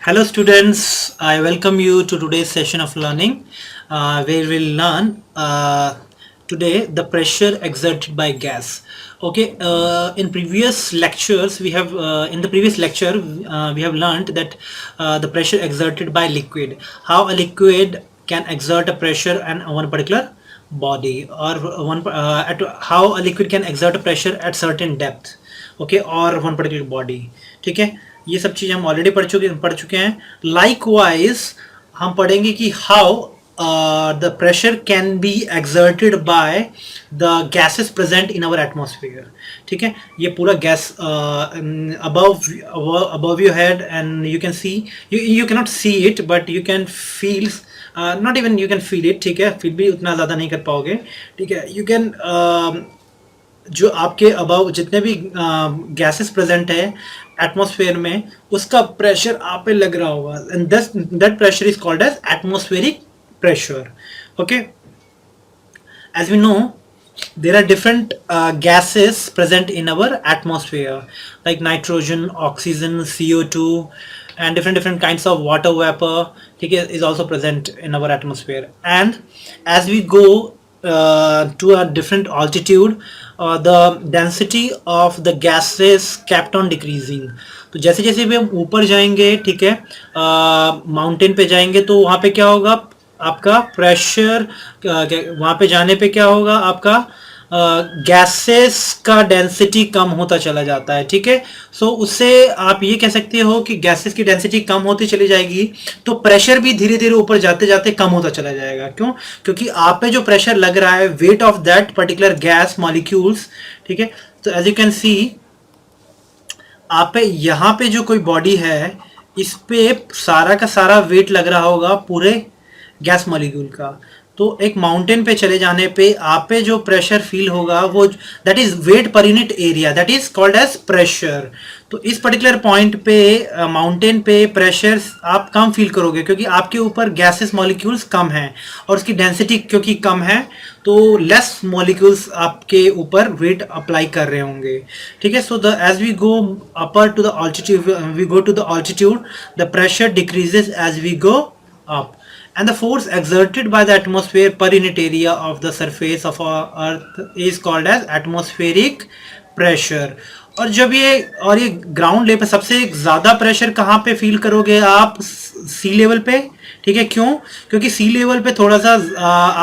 Hello students, I welcome you to today's session of learning where we'll learn today the pressure exerted by gas. Okay, in previous lectures we have in the previous lecture we have learned that the pressure exerted by liquid, how a liquid can exert a pressure on one particular body or at how a liquid can exert a pressure at certain depth, okay, or one particular body. ठीक है, ये सब चीज़ हम already पढ़ चुके हैं. Likewise हम पढ़ेंगे कि how the pressure can be exerted by the gases present in our atmosphere. ठीक है, ये पूरा gas above your head and you can see, you cannot see it but you can feel, not even you can feel it. ठीक है, फिर भी उतना ज़्यादा नहीं कर पाओगे. ठीक है, you can जो आपके अबाव जितने भी गैसेस प्रेजेंट है एटमॉस्फेयर में, उसका प्रेशर आप पे लग रहा होगा and that pressure is called as atmospheric pressure. Okay, as we know there are different gases present in our atmosphere like nitrogen, oxygen, CO2 and different kinds of water vapor. ठीक है, is also present in our atmosphere, and as we go to a different altitude the density of the gases kept on decreasing. तो जैसे जैसे भी हम ऊपर जाएंगे, ठीक है, माउंटेन पे जाएंगे तो वहाँ पे क्या होगा, आपका प्रेशर, वहाँ पे जाने पे क्या होगा, आपका गैसेस का डेंसिटी कम होता चला जाता है. ठीक है, सो उससे आप ये कह सकते हो कि गैसेस की डेंसिटी कम होती चली जाएगी तो प्रेशर भी धीरे धीरे ऊपर जाते जाते कम होता चला जाएगा. क्यों? क्योंकि आप पे जो प्रेशर लग रहा है, weight of that particular gas molecules. ठीक है, तो एज यू कैन सी आप पे यहाँ पे जो कोई बॉडी है, इस पे सारा का सारा वेट लग रहा होगा पूरे गैस मॉलिक्यूल का. तो एक माउंटेन पे चले जाने पे आप पे जो प्रेशर फील होगा वो that is weight per unit area, that is called as pressure. तो इस पर्टिकुलर पॉइंट पे माउंटेन पे प्रेशर आप कम फील करोगे क्योंकि आपके ऊपर गैसेस मॉलिक्यूल्स कम हैं और उसकी डेंसिटी क्योंकि कम है तो लेस मॉलिक्यूल्स आपके ऊपर वेट अप्लाई कर रहे होंगे. ठीक है, so the as we go upper to the altitude, we go to the altitude, the pressure decreases as we go up, and the force exerted by the atmosphere per unit area of the surface of our earth is called as atmospheric pressure. और जब ये ground level पे सबसे ज़्यादा pressure कहाँ पे feel करोगे आप? सी लेवल पे. ठीक है, क्यों? क्योंकि सी लेवल पे थोड़ा सा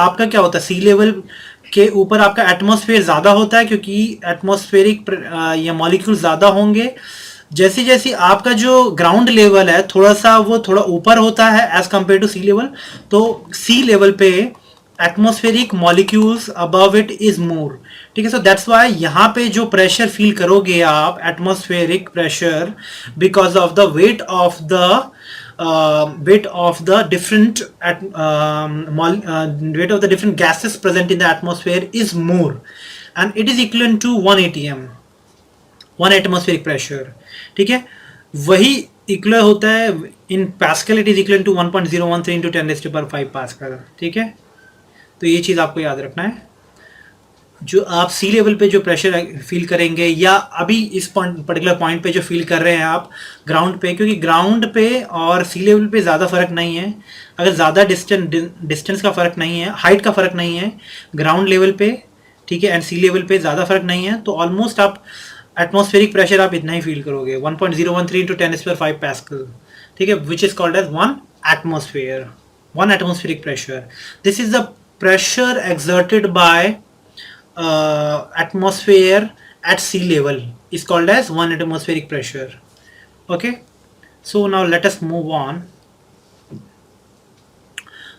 आपका क्या होता है, सी लेवल के ऊपर आपका एटमॉस्फेयर ज़्यादा होता है क्योंकि एटमॉस्फेरिक या मॉलिक्यूल ज़्यादा होंगे. जैसे जैसे आपका जो ग्राउंड लेवल है थोड़ा सा वो थोड़ा ऊपर होता है as compare to sea level, तो सी लेवल पे atmospheric molecules above it is more. ठीक है, सो दैट्स व्हाई यहाँ पे जो प्रेशर फील करोगे आप, atmospheric pressure, because of the weight of the different weight of the different gases present in the atmosphere is more, and it is equivalent to 1 atm, 1 atmospheric pressure. ठीक है, वही equal होता है in pascal, it is equal to 1.013 into 10⁵ pascal. ठीक है, तो ये चीज़ आपको याद रखना है. जो आप सी लेवल पे जो प्रेशर फील करेंगे या अभी इस पर्टिकुलर पॉइंट पे जो फील कर रहे हैं आप ग्राउंड पे, क्योंकि ग्राउंड पे और सी लेवल पे ज़्यादा फर्क नहीं है, अगर ज़्यादा डिस्टेंस का फर्क नहीं है, हाइट का फर्क नहीं है ग्राउंड लेवल पे. ठीक है, एंड सी लेवल पे ज़्यादा फर्क नहीं है, तो ऑलमोस्ट आप एटमॉस्फेरिक प्रेशर आप इतना ही फील करोगे, 1.013 इंटू 10⁵ पास्कल. ठीक है, which is called as 1 atmosphere, 1 atmospheric pressure. This is the pressure exerted by atmosphere at sea level is called as 1 atmospheric pressure. Okay, so now let us move on.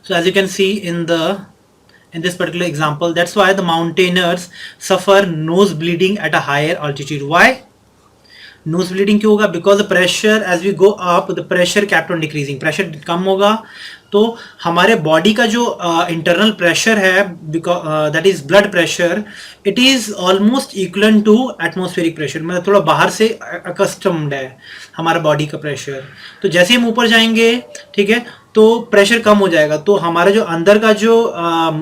So as you can see in this particular example, that's why the mountaineers suffer nose bleeding at a higher altitude. Why nose bleeding क्यों होगा? Because the pressure as we go up, the pressure kept on decreasing. pressure कम होगा तो हमारे body का जो internal pressure है, that is blood pressure, it is almost equal to atmospheric pressure. मतलब थोड़ा बाहर से अकस्टम्ड है हमारा बॉडी का प्रेशर. तो जैसे हम ऊपर जाएंगे, ठीक है, तो प्रेशर कम हो जाएगा, तो हमारा जो अंदर का जो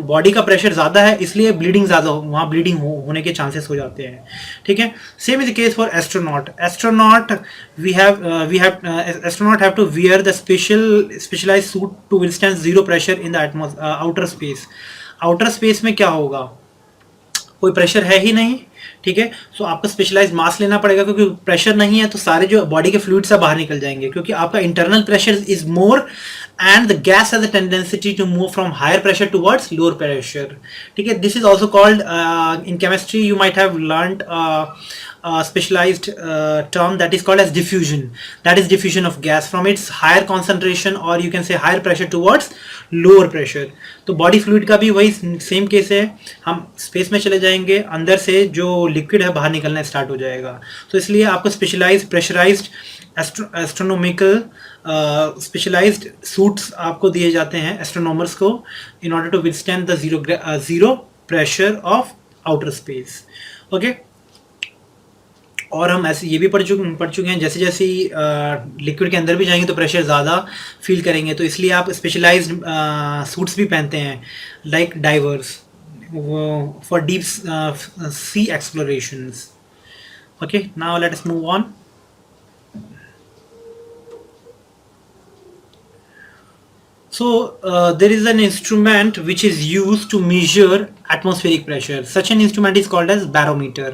बॉडी का प्रेशर ज़्यादा है, इसलिए ब्लीडिंग ज़्यादा वहाँ ब्लीडिंग होने के चांसेस हो जाते हैं, ठीक है। Same is the case for astronaut. Astronaut astronaut have to wear the specialized suit to withstand zero pressure in the outer space. Outer space में क्या होगा, कोई प्रेशर है ही नहीं, ठीक है। सो आपको स्पेशलाइज्ड मास्क लेना पड़ेगा, क्योंकि प्रेशर नहीं है तो सारे जो बॉडी के फ्लूइड सब बाहर निकल जाएंगे, क्योंकि आपका internal pressure is more and the gas has a tendency to move from higher pressure towards lower pressure, ठीक है। This is also called in chemistry you might have learned specialized term that is called as diffusion. That is diffusion of gas from its higher concentration or you can say higher pressure towards lower pressure. तो body fluid का भी वही same case है, हम space में चले जाएंगे, अंदर से जो लिक्विड है बाहर निकलना स्टार्ट हो जाएगा। तो इसलिए आपको specialized pressurized astronomical specialized suits आपको दिए जाते हैं एस्ट्रोनॉमर्स को, in order to withstand the zero pressure of outer space, okay. और हम ऐसे ये भी पढ़ चुके हैं, जैसे जैसे लिक्विड के अंदर भी जाएंगे तो प्रेशर ज़्यादा फील करेंगे, तो इसलिए आप स्पेशलाइज्ड सूट्स भी पहनते हैं, like diverse for deep sea explorations, okay. Now let us move on. So there is an instrument which is used to measure atmospheric pressure. Such an instrument is called as barometer.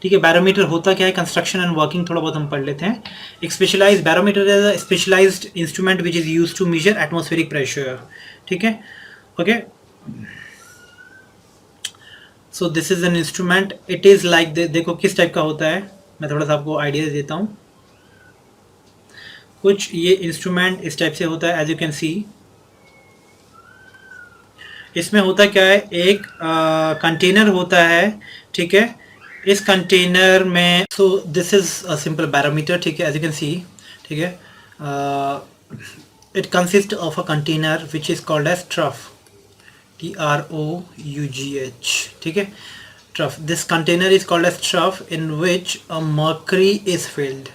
ठीक है, barometer होता क्या है, construction and working थोड़ा बहुत हम पढ़ लेते हैं। एक specialized barometer is a specialized instrument which is used to measure atmospheric pressure, ठीक है, okay. So this is an instrument, it is like, देखो किस टाइप का होता है, मैं थोड़ा सा आपको आइडिया देता हूँ। कुछ ये इंस्ट्रूमेंट इस टाइप से होता है, एज यू कैन सी। इसमें होता क्या है, एक कंटेनर होता है, ठीक है। इस कंटेनर में, so this is a simple barometer, ठीक है, एज यू कैन सी, ठीक है। It consist of a container which is called as trough, TROUGH, ठीक है, trough. This container is called as trough in which a mercury is filled,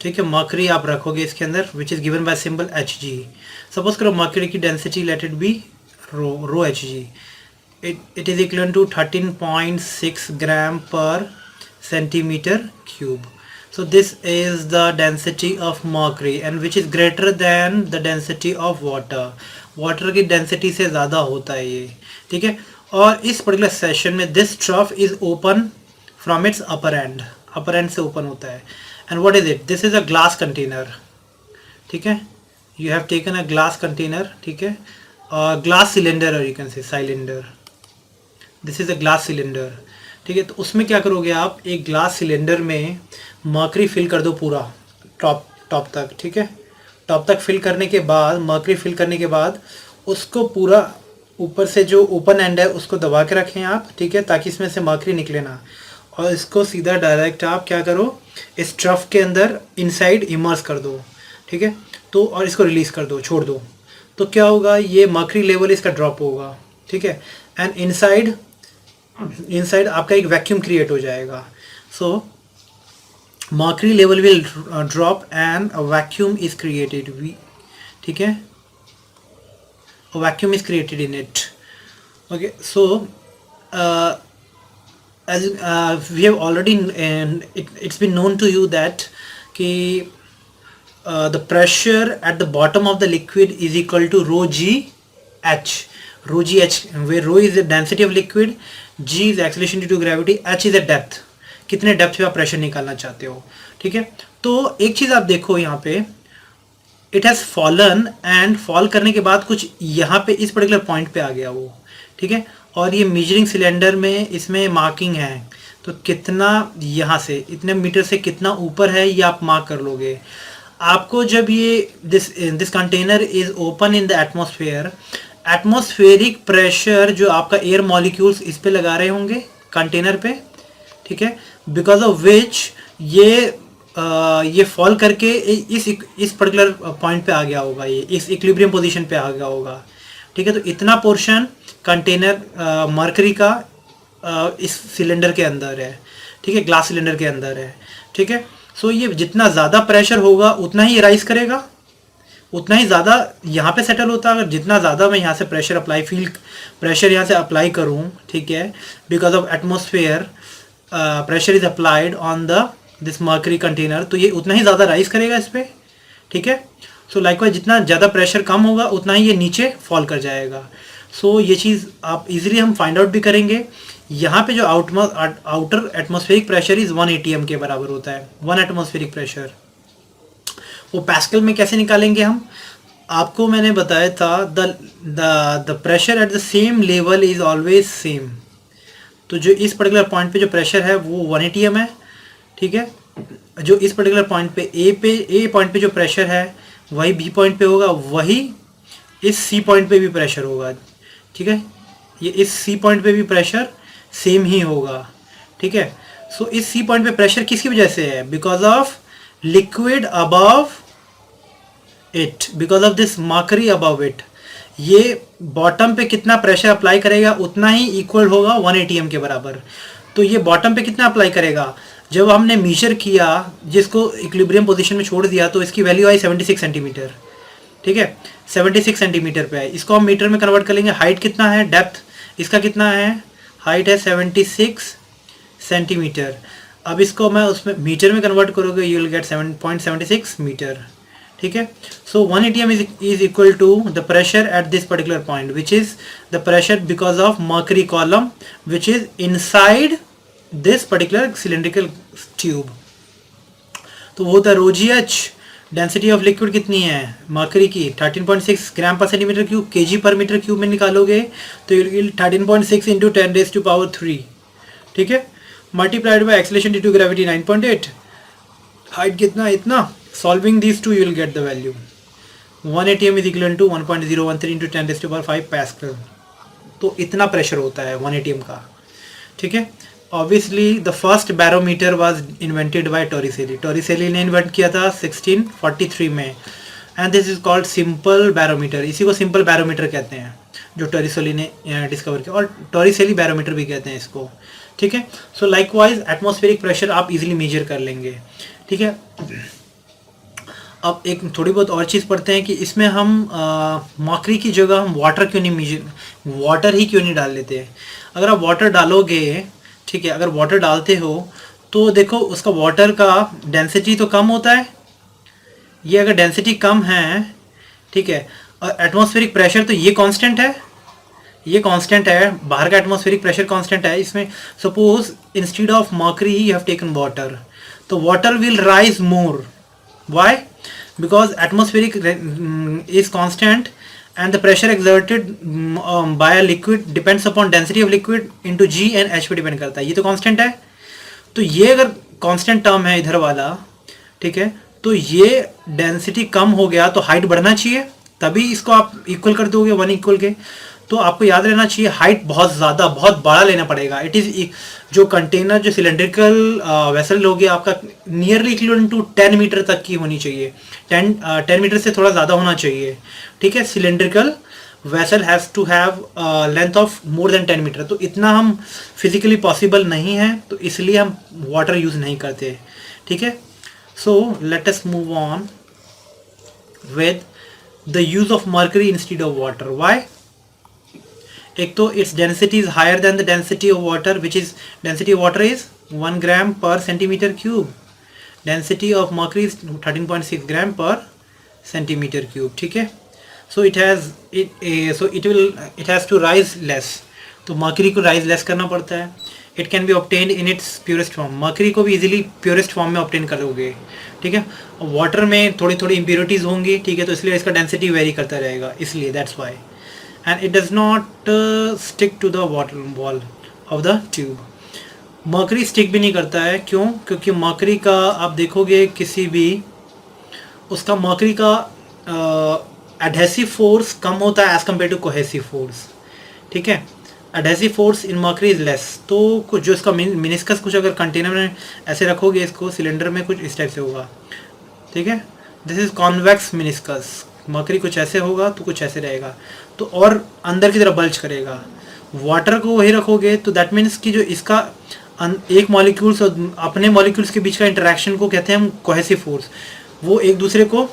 ठीक है। Mercury आप रखोगे इसके अंदर, which is given by symbol Hg। Suppose करो mercury की density let it be rho Hg, it is equivalent to 13.6 gram per centimeter cube. So this is the density of mercury and which is greater than the density of water. Water की density से ज़्यादा होता है ये, ठीक है। और इस particular session में this trough is open from its upper end से open होता है। And what is it? This is a glass container, ठीक है। You have taken a glass container, ठीक है, glass cylinder or you can say cylinder. This is a glass cylinder, ठीक है। तो उसमें क्या करोगे आप, एक ग्लास सिलेंडर में मर्करी फिल कर दो पूरा टॉप तक, ठीक है। टॉप तक फिल करने के बाद, मर्करी फिल करने के बाद उसको पूरा ऊपर से जो ओपन एंड है उसको दबा के रखें आप, ठीक है, ताकि इसमें से मर्करी निकले ना। और इसको सीधा डायरेक्ट आप क्या करो, इस ट्रफ के अंदर इनसाइड इमर्स कर दो, ठीक है। तो और इसको रिलीज़ कर दो, छोड़ दो, तो क्या होगा, ये मर्करी लेवल इसका ड्रॉप होगा, ठीक है। एंड इनसाइड आपका एक वैक्यूम क्रिएट हो जाएगा। So mercury level will drop and a vacuum is created, ठीक है, a vacuum is created in it, okay। So as we have already, and it's been known to you that ki the pressure at the bottom of the liquid is equal to rho g h, where rho is the density of liquid, g is acceleration due to gravity, h is the depth, कितने depth पे आप pressure निकालना चाहते हो, ठीक है। तो एक चीज़ आप देखो यहाँ पे, it has fallen and fall करने के बाद कुछ यहाँ पे इस पर्टिकुलर पॉइंट पे आ गया वो, ठीक है। और ये मेजरिंग सिलेंडर में इसमें मार्किंग है, तो कितना यहाँ से इतने मीटर से कितना ऊपर है ये आप मार्क कर लोगे। आपको जब ये this container is open in the atmosphere, atmospheric pressure जो आपका एयर मॉलिक्यूल्स इस पे लगा रहे होंगे कंटेनर पे, ठीक है, बिकॉज ऑफ विच ये फॉल करके इस पर्टिकुलर पॉइंट पे आ गया होगा, ये इस इक्विलिब्रियम पोजीशन पे आ गया होगा, ठीक है। तो इतना पोर्शन कंटेनर मर्करी का इस सिलेंडर के अंदर है, ठीक है, ग्लास सिलेंडर के अंदर है, ठीक है। सो ये जितना ज़्यादा प्रेशर होगा उतना ही राइज करेगा, उतना ही ज़्यादा यहाँ पे सेटल होता है। अगर जितना ज़्यादा मैं यहाँ से प्रेशर यहाँ से अप्लाई करूँ, ठीक है, because of atmosphere pressure is applied on the this mercury container, तो ये उतना ही ज़्यादा राइज करेगा इस पर, ठीक है। सो लाइकवाइज जितना ज़्यादा प्रेशर कम होगा उतना ही ये नीचे फॉल कर जाएगा। सो ये चीज़ आप इजीली हम फाइंड आउट भी करेंगे। यहाँ पे जो outer atmospheric pressure is 1 atm के बराबर होता है, 1 एटमॉस्फेरिक प्रेशर। वो पैस्कल में कैसे निकालेंगे हम, आपको मैंने बताया था the pressure at the same level is always same. तो जो इस पर्टिकुलर पॉइंट पे जो प्रेशर है वो 1 atm है, ठीक है। जो इस पर्टिकुलर पॉइंट पे ए पॉइंट पे जो प्रेशर है वही बी पॉइंट पे होगा, वही इस सी पॉइंट पे भी प्रेशर होगा, ठीक है। ये इस सी पॉइंट पे भी प्रेशर सेम ही होगा, ठीक है। सो इस सी पॉइंट पे प्रेशर किसकी वजह से है, because of liquid above it, because of this mercury above it. ये बॉटम पे कितना प्रेशर अप्लाई करेगा उतना ही इक्वल होगा 1 atm के बराबर। तो ये बॉटम पे कितना अप्लाई करेगा, जब हमने मीजर किया, जिसको इक्विलिब्रियम पोजीशन में छोड़ दिया, तो इसकी वैल्यू आई 76 सेंटीमीटर, ठीक है, 76 सेंटीमीटर पे है। इसको हम मीटर में कन्वर्ट कर लेंगे। हाइट कितना है, डेप्थ इसका कितना है, हाइट है 76 सेंटीमीटर। अब इसको मैं उसमें मीटर में कन्वर्ट करोगे, यू विल गेट 7.76 मीटर, ठीक है। So 1 atm is equal to the pressure at this particular point, which is the pressure because of mercury column which is inside this particular cylindrical tube. तो वो होता है ρgh। Density of liquid कितनी है mercury की, 13.6 gram per centimeter cube, KG पर metre cube में निकालोगे तो यू विल 13.6 इंटू 10⁻�3, ठीक है, multiplied by acceleration due to gravity 9.8। Height कितना, इतना। Solving this to you will get the value. 1 atm is equal to 1.013 into 10⁵ pascal. तो इतना प्रेशर होता है 1 atm का, ठीक है। Obviously the first barometer was invented by Torricelli। Torricelli ने इन्वेंट किया था 1643 में, and this is called simple barometer। इसी को simple barometer कहते हैं जो टोरिसेली ने डिस्कवर किया, और टोरिसेली बैरोमीटर भी कहते हैं इसको, ठीक है। सो लाइकवाइज एटमॉस्फेरिक प्रेशर आप इजीली मेजर कर लेंगे, ठीक है। अब एक थोड़ी बहुत और चीज़ पढ़ते हैं कि इसमें हम मर्करी की जगह हम वाटर क्यों नहीं मेजर, वाटर ही क्यों नहीं डाल लेते हैं। अगर आप वाटर डालोगे, ठीक है, अगर वाटर डालते हो तो देखो उसका वाटर का डेंसिटी तो कम होता है। ये अगर डेंसिटी कम है, ठीक है, और एटमॉस्फेरिक प्रेशर तो ये कांस्टेंट है, ये कांस्टेंट है, बाहर का एटमॉस्फेरिक प्रेशर कांस्टेंट है। इसमें suppose instead of mercury you have taken water, तो water will rise more. Why, because atmospheric is constant and the pressure exerted by a liquid depends upon density of liquid into g and h पे depend करता है। ये तो constant है, तो ये अगर कांस्टेंट टर्म है इधर वाला, ठीक है, तो ये डेंसिटी कम हो गया तो हाइट बढ़ना चाहिए, तभी इसको आप इक्वल कर दोगे 1 इक्वल के। तो आपको याद रहना चाहिए हाइट बहुत ज़्यादा बहुत बड़ा लेना पड़ेगा। इट इज़ जो कंटेनर जो सिलेंड्रिकल वेसल होगी आपका नियरली इक्वल टू 10 मीटर तक की होनी चाहिए, 10 मीटर से थोड़ा ज़्यादा होना चाहिए, ठीक है। Cylindrical vessel has to have length of more than 10 meter. तो इतना हम फिजिकली पॉसिबल नहीं है, तो इसलिए हम वाटर यूज़ नहीं करते, ठीक है। So let us move on with the use of mercury instead of water. Why, एक तो its density is higher than the density of water, which is density of water is 1 gram per centimeter cube, density of mercury is 13.6 gram per centimeter cube, ठीक है। So it has to rise less, तो mercury को rise less करना पड़ता है। It can be obtained in its purest form, mercury को भी easily purest form में ऑब्टेन करोगे, ठीक है। वाटर में थोड़ी थोड़ी इम्प्योरिटीज़ होंगी, ठीक है, तो इसलिए इसका डेंसिटी वेरी करता रहेगा, इसलिए that's why. and it does not stick to the water wall of the tube। Mercury stick भी नहीं करता है, क्यों, क्योंकि मर्करी का आप देखोगे किसी भी उसका मर्करी का एडहेसिव फोर्स कम होता है as compare to cohesive force, ठीक है। Adhesive force in mercury is less. तो कुछ जो इसका मिनिस्कस कुछ अगर कंटेनर में ऐसे रखोगे इसको सिलेंडर में कुछ इस टाइप से होगा, ठीक है। This is convex meniscus. Mercury कुछ ऐसे होगा तो कुछ ऐसे रहेगा, तो और अंदर की तरफ बल्ज करेगा। वाटर को वही रखोगे तो दैट मीन्स कि जो इसका एक मॉलिक्यूल्स और अपने मॉलिक्यूल्स के बीच का इंटरेक्शन को कहते हैं हम कोहेसिव फोर्स। वो एक दूसरे को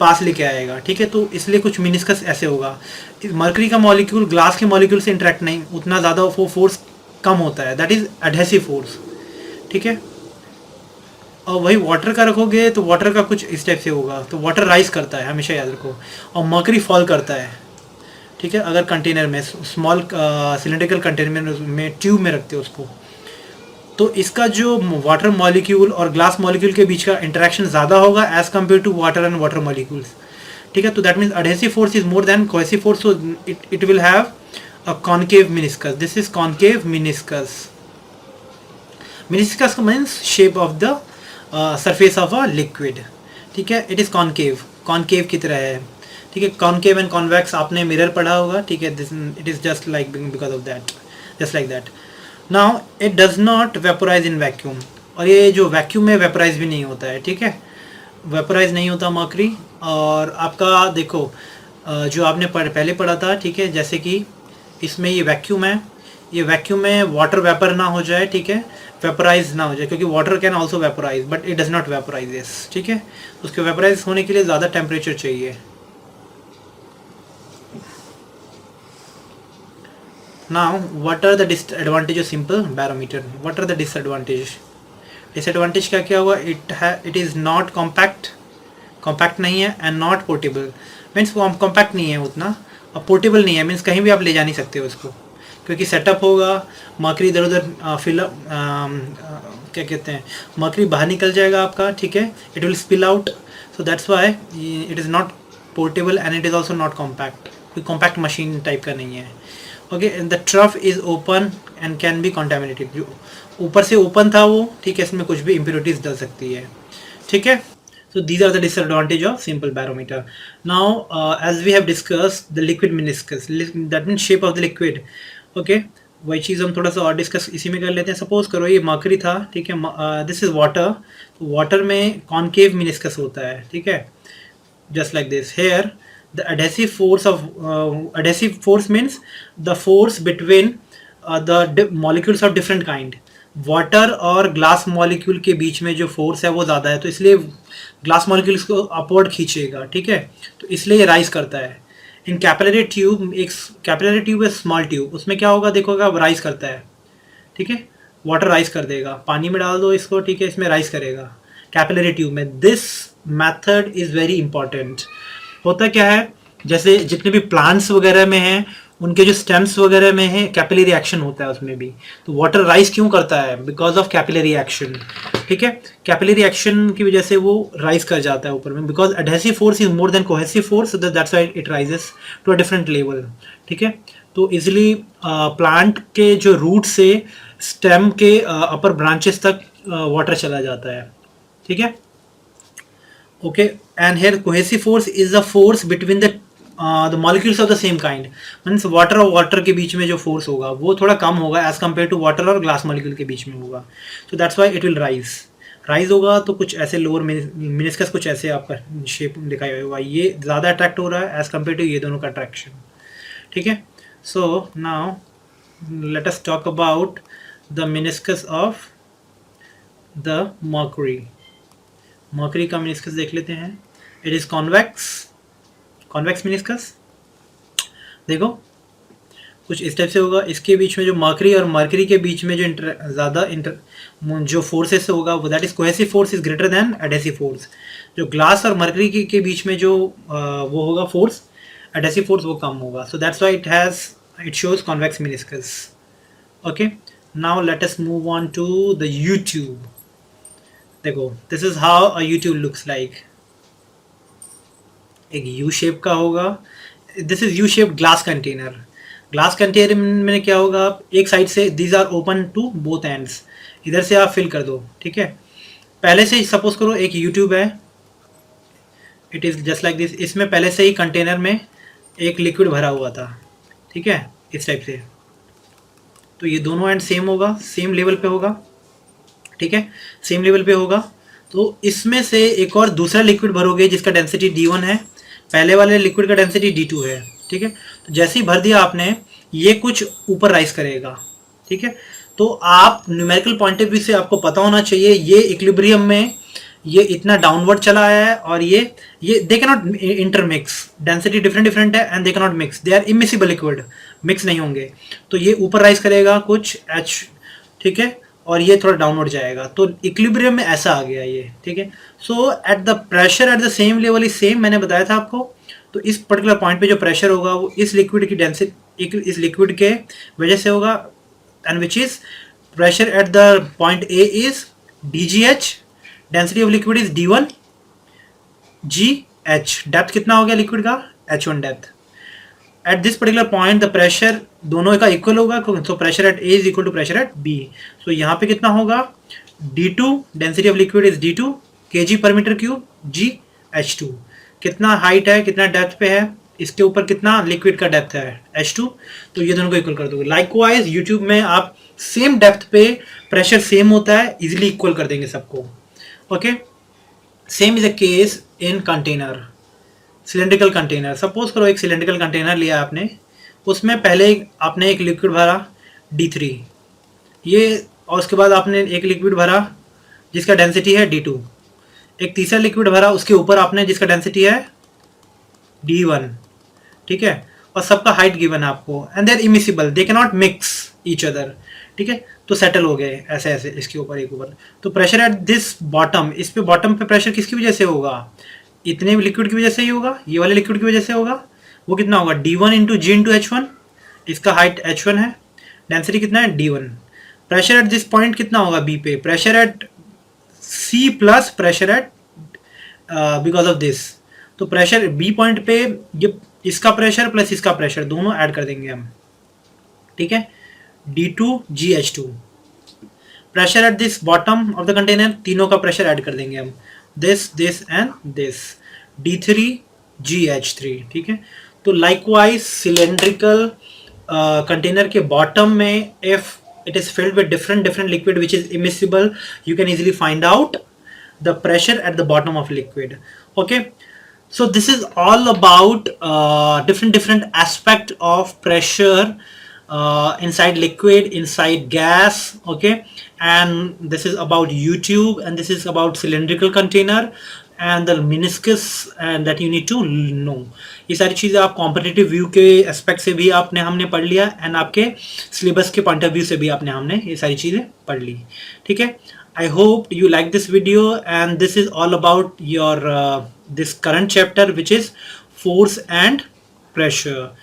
पास लेके आएगा, ठीक है। तो इसलिए कुछ मिनिस्कस ऐसे होगा। मरकरी का मॉलिक्यूल ग्लास के मॉलिक्यूल से इंटरेक्ट नहीं, उतना ज़्यादा वो फोर्स कम होता है, दैट इज़ एडहेसिव फोर्स, ठीक है। और वही वाटर का रखोगे तो वाटर का कुछ इस टाइप से होगा, तो वाटर राइज करता है, हमेशा याद रखो, और मरकरी फॉल करता है, ठीक है। अगर कंटेनर में स्मॉल सिलेंड्रिकल कंटेनर में ट्यूब में रखते हो उसको, तो इसका जो वाटर मॉलिक्यूल और ग्लास मॉलिक्यूल के बीच का इंटरेक्शन ज़्यादा होगा as compare to water and water molecules, ठीक है। तो that means adhesive force is more than cohesive force, so it will have a concave meniscus, this is concave meniscus. Meniscus का means shape of the surface of a liquid, ठीक है। It is concave, concave की तरह है, ठीक है। Concave and convex आपने mirror पढ़ा होगा, ठीक है। This it is just like because of that, just like that. Now it does not vaporise in vacuum, और ये जो वैक्यूम में वेपोराइज भी नहीं होता है, ठीक है। वेपोराइज नहीं होता मर्करी। और आपका देखो जो आपने पहले पढ़ा था, ठीक है, जैसे कि इसमें ये वैक्यूम है, ये वैक्यूम में वाटर वेपर ना हो जाए, ठीक है, वेपोराइज ना हो जाए, क्योंकि water can also vaporise but it does not vaporise this, ठीक है। उसके वेपोराइज होने के लिए ज़्यादा टेम्परेचर चाहिए। Now what are the disadvantage of simple barometer, what are the disadvantage? Disadvantage क्या क्या हुआ? It is not compact, compact नहीं है, and not portable, means compact नहीं है उतना, और पोर्टेबल नहीं है, मीन्स कहीं भी आप ले जा नहीं सकते हो इसको, क्योंकि सेटअप होगा, मर्करी इधर उधर फिल क्या कहते हैं, मर्करी बाहर निकल जाएगा आपका, ठीक है, it will spill out, so that's why it is not portable and it is also not compact, कोई कॉम्पैक्ट मशीन टाइप का नहीं है, okay. The trough is open and can be contaminated, जो ऊपर से ओपन था वो, ठीक है, इसमें कुछ भी इम्प्योरिटीज डल सकती है, ठीक है। So these are the disadvantage of simple barometer. Now as we have discussed the liquid meniscus, that means shape of the liquid, okay, वही चीज़ हम थोड़ा सा और डिस्कस इसी में कर लेते हैं। सपोज करो ये मर्करी था, ठीक है, दिस इज वाटर, तो वाटर में कॉन्केव मिनिस्कस होता है, ठीक है, just like this. Here the adhesive force means the force between the molecules of different kind. Water और ग्लास मॉलिक्यूल के बीच में जो फोर्स है वो ज़्यादा है, तो इसलिए ग्लास मॉलिक्यूल्स को अपवर्ड खींचेगा, ठीक है, तो इसलिए ये राइज करता है। इन कैपिलरी ट्यूब, एक कैपिलरी ट्यूब है स्मॉल ट्यूब, उसमें क्या होगा देखोगा, राइज करता है, ठीक है, वाटर राइज कर देगा, पानी में डाल दो इसको, ठीक है, इसमें राइज करेगा कैपिलरी ट्यूब में। This method is very important. होता क्या है, जैसे जितने भी प्लांट्स वगैरह में हैं, उनके जो स्टेम्स वगैरह में है कैपिलरी एक्शन होता है उसमें भी, तो वाटर राइज क्यों करता है? बिकॉज ऑफ कैपिलरी एक्शन, ठीक है। कैपिलरी एक्शन की वजह से वो राइज कर जाता है ऊपर में, because adhesive force is more than cohesive force, so that's why it rises to a different level, ठीक है। तो इजिली प्लांट के जो रूट से स्टेम के अपर ब्रांचेस तक वाटर चला जाता है, ठीक है, okay. And here cohesive force is the force between the molecules of the same kind, means water और वाटर के बीच में जो फोर्स होगा वो थोड़ा कम होगा एज कम्पेयर टू वाटर और ग्लास मॉलिक्यूल के बीच में होगा, तो that's why it will rise होगा। तो कुछ ऐसे लोअर मिनिस्कस कुछ ऐसे आपका शेप दिखाया होगा, ये ज़्यादा अट्रैक्ट हो रहा है एज कम्पेयर टू ये दोनों का अट्रैक्शन, ठीक है। So now let us talk about the meniscus of the mercury. Mercury का मिनिस्कस देख लेते हैं। इट इज़ कॉन्वेक्स मिनिस्कस, देखो कुछ इस टाइप से होगा। इसके बीच में जो मर्करी और मर्करी के बीच में जो ज़्यादा जो फोर्सेस होगा वो that is cohesive force is greater than adhesive force. जो ग्लास और मर्करी के बीच में जो वो होगा फोर्स, एडहेसिव फोर्स, वो कम होगा। So that's why it shows convex meniscus, okay. Now let us move on to the U tube. देखो this is how a U tube looks like. एक यू शेप का होगा, this is U shape glass container. Glass container में क्या होगा, एक side से these are open to both ends, इधर से आप फिल कर दो, ठीक है। पहले से सपोज करो एक यू ट्यूब है, it is just like this. इसमें पहले से ही कंटेनर में एक लिक्विड भरा हुआ था, ठीक है, इस टाइप से। तो ये दोनों एंड सेम होगा, सेम लेवल पे होगा, ठीक है, सेम लेवल पे होगा। तो इसमें से एक और दूसरा लिक्विड भरोगे जिसका डेंसिटी D1 है, पहले वाले लिक्विड का डेंसिटी D2 है, ठीक है। तो जैसे ही भर दिया आपने, ये कुछ ऊपर राइज करेगा, ठीक है। तो आप न्यूमेरिकल पॉइंट ऑफ व्यू से आपको पता होना चाहिए ये इक्विलिब्रियम में ये इतना डाउनवर्ड चला आया है, और ये they can not intermix, density different different है and they can not mix, they are immiscible liquid, mix नहीं होंगे। तो ये ऊपर राइज करेगा कुछ एच, ठीक है, और ये थोड़ा डाउनवर्ड जाएगा, तो इक्विलिब्रियम में ऐसा आ गया ये, ठीक है। So at the pressure at the same level is same, मैंने बताया था आपको। तो इस पर्टिकुलर पॉइंट पे जो प्रेशर होगा वो इस लिक्विड की डेंसिटी, इस लिक्विड के वजह से होगा, and which is pressure at the point A is dgh, density of liquid is d1 gh, depth कितना हो गया लिक्विड का, h1 depth. At this particular point the pressure दोनों का इक्वल होगा, तो pressure at A is equal to pressure at B. So यहाँ पे कितना होगा, d2, density of liquid is d2 kg per metre cube gh2, कितना हाइट है, कितना डेप्थ पे है, इसके ऊपर कितना लिक्विड का डेप्थ है h2, तो ये दोनों को इक्वल कर दोगे। लाइकवाइज यूट्यूब में आप सेम डेप्थ पे प्रेशर सेम होता है, इजीली इक्वल कर देंगे सबको। Okay, same is a case in container, cylindrical container. Suppose करो एक सिलेंड्रिकल कंटेनर लिया आपने, उसमें पहले आपने एक लिक्विड भरा d3, ये, और उसके बाद आपने एक लिक्विड भरा जिसका डेंसिटी है d2, एक तीसरा लिक्विड भरा उसके ऊपर आपने जिसका डेंसिटी है d1, ठीक है, और सबका हाइट गिवन है आपको, and they are immiscible, they can not mix each other, ठीक है। तो सेटल हो गए ऐसे ऐसे इसके ऊपर एक ऊपर। तो प्रेशर एट दिस बॉटम, इस पे बॉटम पे प्रेशर किसकी वजह से होगा, इतने लिक्विड की वजह से ही होगा, ये वाले लिक्विड की वजह से होगा। वो कितना होगा, d1 इंटू जी इंटू h1, इसका हाइट h1 है, डेंसिटी कितना है d1। Pressure at this point कितना होगा b पे, pressure at c plus pressure at because of this, तो प्रेशर बी पॉइंट पे ये इसका प्रेशर प्लस इसका प्रेशर दोनों ऐड कर देंगे हम, ठीक है, d2 gh2। Pressure at this bottom of the container, तीनों का प्रेशर ऐड कर देंगे हम, this this and this, d3 gh3, ठीक है। तो लाइकवाइज सिलेंड्रिकल कंटेनर के बॉटम में if it is filled with different liquid which is immiscible, you can easily find out the pressure at the bottom of liquid. Okay, so this is all about different aspect of pressure inside liquid, inside gas. Okay, and this is about YouTube, and this is about cylindrical container and the meniscus, and that you need to know. ये सारी चीज़ें आप competitive view के aspect से भी आपने हमने पढ़ लिया, एंड आपके सिलेबस के पॉइंट ऑफ व्यू से भी आपने हमने ये सारी चीज़ें पढ़ ली, ठीक है। I hope you like this video, and this is all about your this current chapter which is force and pressure.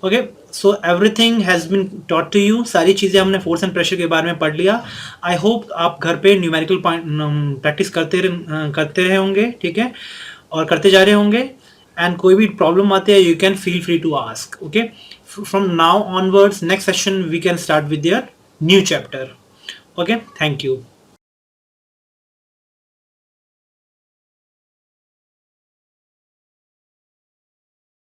Okay, so everything has been taught to you, सारी चीज़ें हमने फोर्स एंड प्रेशर के बारे में पढ़ लिया। I hope आप घर पे न्यूमेरिकल प्रैक्टिस करते रहे होंगे, ठीक है, और करते जा रहे होंगे, एंड कोई भी प्रॉब्लम आते हैं you can feel free to ask. Okay, from now onwards next session we can start with your new chapter. Okay, thank you.